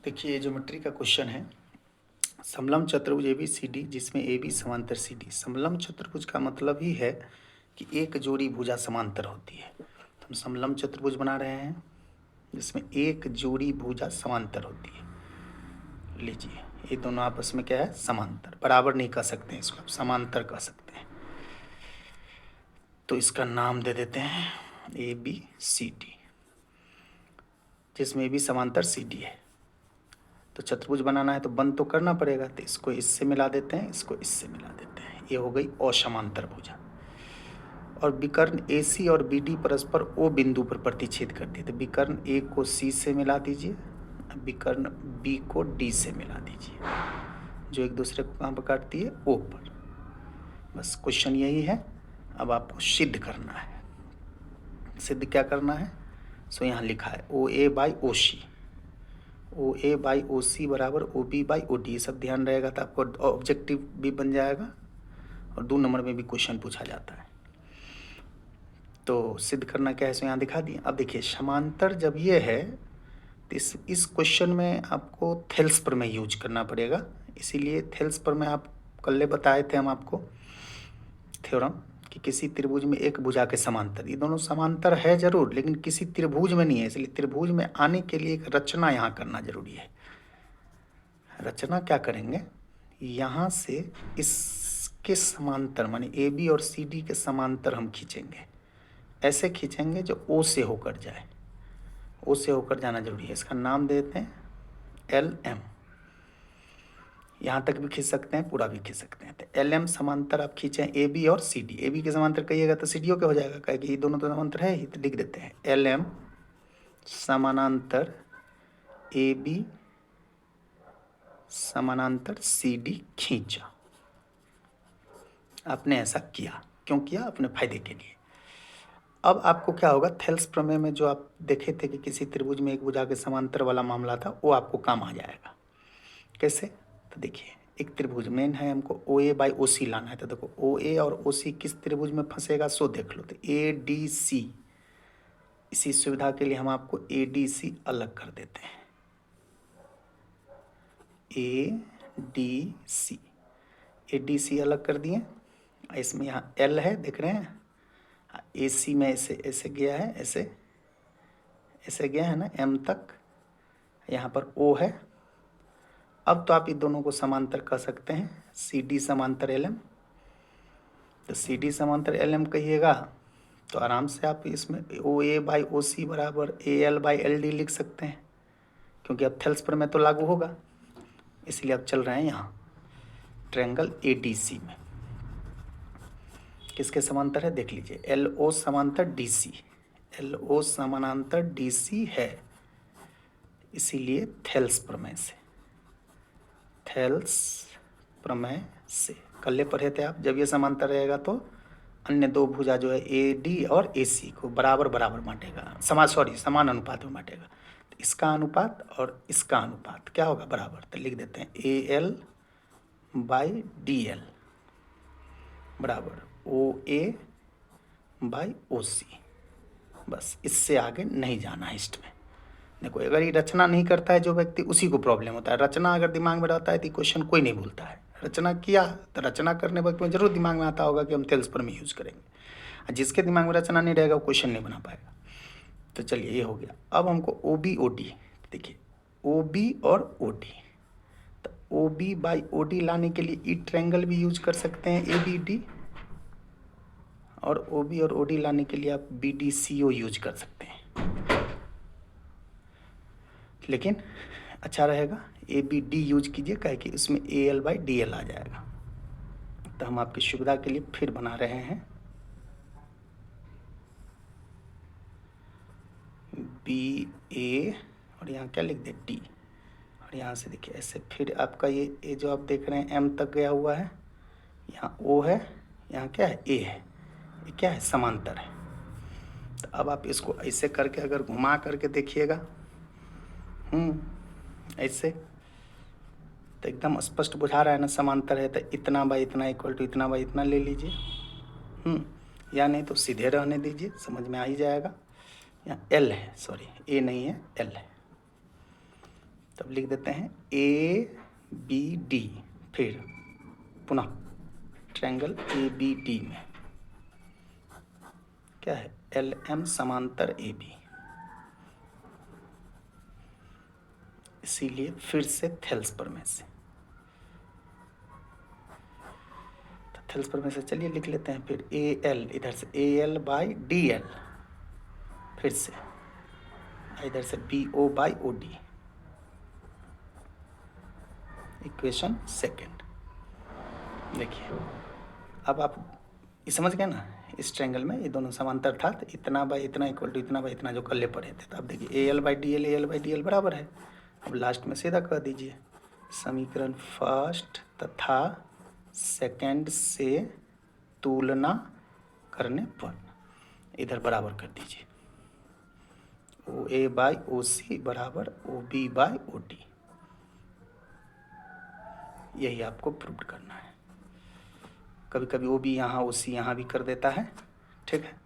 देखिए ये ज्योमेट्री का क्वेश्चन है। समलंब चतुर्भुज ABCD जिसमें AB समांतर CD। समलंब चतुर्भुज का मतलब ही है कि एक जोड़ी भुजा समांतर होती है। तो हम समलंब चतुर्भुज बना रहे हैं जिसमें एक जोड़ी भुजा समांतर होती है। लीजिए ये दोनों आपस में क्या है, समांतर। बराबर नहीं कह सकते हैं इसको, आप समांतर कह सकते हैं। तो इसका नाम दे देते हैं ABCD, जिसमें भी समांतर CD है। तो चतुर्भुज बनाना है तो बंद तो करना पड़ेगा, तो इसको इससे मिला देते हैं, इसको इससे मिला देते हैं। ये हो गई असमांतर भुजा। और विकर्ण AC और BD परस्पर O बिंदु पर प्रतिच्छेद करती है। तो विकर्ण A को C से मिला दीजिए, विकर्ण B को D से मिला दीजिए, जो एक दूसरे को कहाँ पर काटती है, O पर। बस क्वेश्चन यही है। अब आपको सिद्ध करना है। सिद्ध क्या करना है, सो यहाँ लिखा है OA by OC, OA by OC बराबर OB बाई OD। ये सब ध्यान रहेगा तो आपको ऑब्जेक्टिव भी बन जाएगा और 2 नंबर में भी क्वेश्चन पूछा जाता है। तो सिद्ध करना क्या है, सो यहाँ दिखा दिए। अब देखिए समांतर जब ये है तो इस क्वेश्चन में आपको थेल्स प्रमेय यूज करना पड़ेगा। इसीलिए थेल्स प्रमेय आप कल बताए थे हम आपको थ्योरम कि किसी त्रिभुज में एक भुजा के समांतर, ये दोनों समांतर है जरूर लेकिन किसी त्रिभुज में नहीं है। इसलिए त्रिभुज में आने के लिए एक रचना यहाँ करना जरूरी है। रचना क्या करेंगे, यहाँ से इसके समांतर माने AB और CD के समांतर हम खींचेंगे। ऐसे खींचेंगे जो O से होकर जाए, O से होकर जाना जरूरी है। इसका नाम देते हैं LM। यहाँ तक भी खींच सकते हैं, पूरा भी खींच सकते हैं। तो LM समांतर आप खींचें AB और CD। AB के समांतर कहिएगा तो CD के हो जाएगा, कहे कि ये दोनों तो समांतर है ही। तो लिख देते हैं LM समानांतर AB समानांतर CD खींचा। आपने ऐसा किया, क्यों किया, अपने फायदे के लिए। अब आपको क्या होगा, थेल्स प्रमेय में जो आप देखे थे कि किसी त्रिभुज में एक भुजा के समांतर वाला मामला था, वो आपको काम आ जाएगा। कैसे, तो देखिए एक त्रिभुज मेन है, हमको OA बाई OC लाना है। तो देखो OA और OC किस त्रिभुज में फंसेगा सो देख लो। तो ADC, इसी सुविधा के लिए हम आपको ADC अलग कर देते हैं। ADC अलग कर दिए। इसमें यहाँ L है, देख रहे हैं, AC में ऐसे ऐसे गया है, ऐसे ऐसे गया है ना M तक, यहाँ पर O है। अब तो आप इन दोनों को समांतर कह सकते हैं, CD समांतर LM। तो CD समांतर LM कहिएगा तो आराम से आप इसमें OA बाई OC बराबर AL बाई LD लिख सकते हैं, क्योंकि अब थेल्स प्रमेय तो लागू होगा। इसलिए अब चल रहे हैं यहाँ ट्रायंगल ADC में। किसके समांतर है देख लीजिए, LO समांतर DC, LO समानांतर DC है। इसीलिए थेल्स प्रमेय से, थेल्स प्रमेय से कल पढ़े थे आप। जब ये समांतर रहेगा तो अन्य दो भुजा जो है AD और AC को बराबर बराबर बांटेगा, समान अनुपात में बांटेगा। तो इसका अनुपात और इसका अनुपात क्या होगा, बराबर। तो लिख देते हैं AL बाई DL बराबर OA बाई OC। बस इससे आगे नहीं जाना है इसमें। देखो अगर ये रचना नहीं करता है जो व्यक्ति, उसी को प्रॉब्लम होता है। रचना अगर दिमाग में रहता है तो क्वेश्चन कोई नहीं भूलता है। रचना किया तो रचना करने वक्त में जरूर दिमाग में आता होगा कि हम थेल्स प्रमेय यूज करेंगे। जिसके दिमाग में रचना नहीं रहेगा वो क्वेश्चन नहीं बना पाएगा। तो चलिए ये हो गया। अब हमको OB OD, देखिए OB और OD, तो OB बाई OD लाने के लिए ई ट्रायंगल भी यूज कर सकते हैं ABD, और OB और OD लाने के लिए आप BDCO यूज कर सकते हैं। लेकिन अच्छा रहेगा ABD यूज कीजिए, कहे कि इसमें AL बाई DL आ जाएगा। तो हम आपकी सुविधा के लिए फिर बना रहे हैं BA और यहाँ क्या लिख दे D, और यहाँ से देखिए ऐसे फिर आपका ये जो आप देख रहे हैं M तक गया हुआ है, यहाँ O है, यहाँ क्या है A है, ये क्या है, समांतर है। तो अब आप इसको ऐसे करके अगर घुमा करके देखिएगा ऐसे, तो एकदम स्पष्ट बुझा रहा है ना समांतर है। तो इतना बाई इतना इक्वल टू इतना बाई इतना ले लीजिए, या नहीं तो सीधे रहने दीजिए, समझ में आ ही जाएगा। यहाँ L है, सॉरी A नहीं है, L है। तब लिख देते हैं ए बी डी, फिर पुनः ट्रायंगल ए बी डी में क्या है, एल एम समांतर ए बी। इसीलिए फिर से थेल्स प्रमेय से, तो थेल्स प्रमेय से चलिए लिख लेते हैं फिर ए एल, इधर से A L by D L, फिर से इधर से B O by O D, equation second. देखिए अब आप ये समझ गए ना, इस ट्रायंगल में ये दोनों समांतर था, तो इतना बाई इतना इक्वल टू इतना बाई इतना जो कल्ले पड़े थे, तो अब देखिए ए एल बाई डी एल बराबर है। अब लास्ट में सीधा कर दीजिए, समीकरण फर्स्ट तथा सेकंड से तुलना करने पर इधर बराबर कर दीजिए, ओ ए बाई ओ सी बराबर O B by O D. यही आपको प्रूव करना है। कभी कभी ओ बी यहाँ ओ सी यहाँ भी कर देता है, ठीक है।